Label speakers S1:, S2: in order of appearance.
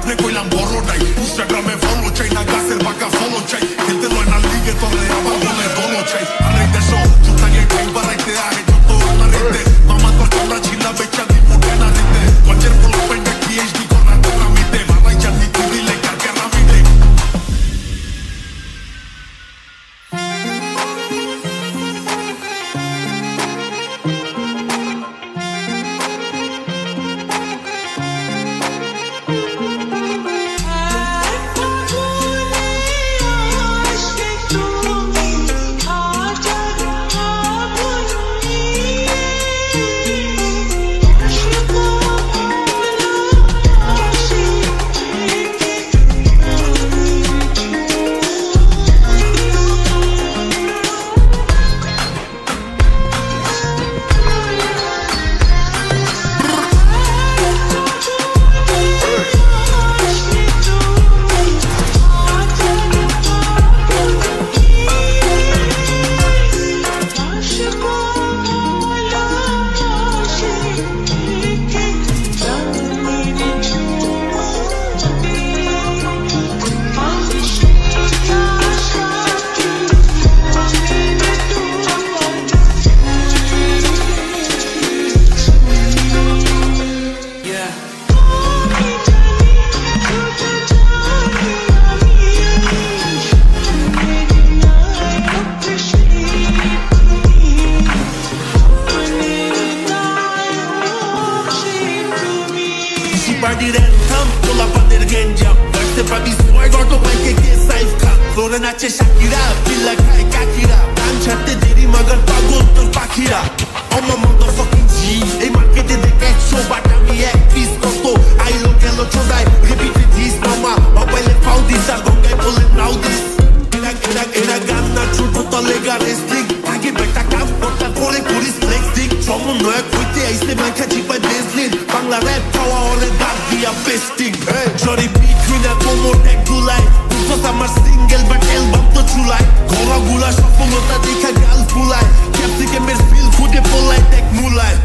S1: আপনি কইলাম বড়টাই ইনস্টাগ্রামে ফলো চাই না গাছের বাঁকা ফলো চাই খেলতে লয় না লিগে তলে আবার বলে দলও চাই আর এই দেশ চুটাইলে ঠাই বাড়াইতে আহে যত আনারিতে মামা তোর চামড়া ছিলা বেচা দি মোটে না দিতে কঞ্চের পোলা পেন্টা পিএইচডি করা গোলামিতে মালাই চাঁদি তুলিলে কার কেরামিতে Party that thumb, pull up under the ganja. First step I be swag or to make it get safe cut. Flora nache Shakira, Villa khai Kakira. Tan chatte deri magar pagol tor pakhira. I'm a motherfucking G. Ei market e dekhe 100 but ami ek piece koto. Ailo gelo chodai, repeat this mama. Mobile found this ar gongai bole now this. Era ganna choto tolega wrestling. Age beta kam korta kore puris flexing. সমন্বয় কইতে আইছে মাইখা চিপাই vaseline Bangla rap পাওয়া অনেক বাদ দিয়া বেস্টিং sorry between আ কোমর এক গুলাই বুঝছ আমার সিঙ্গেল বাট অ্যালবাম তো চুলাই গলাগুলা সফলতা দেখা গাল ফুলায় ক্যাপসিকামের স্পিল ফুটে পড়লাই টেক মুলায়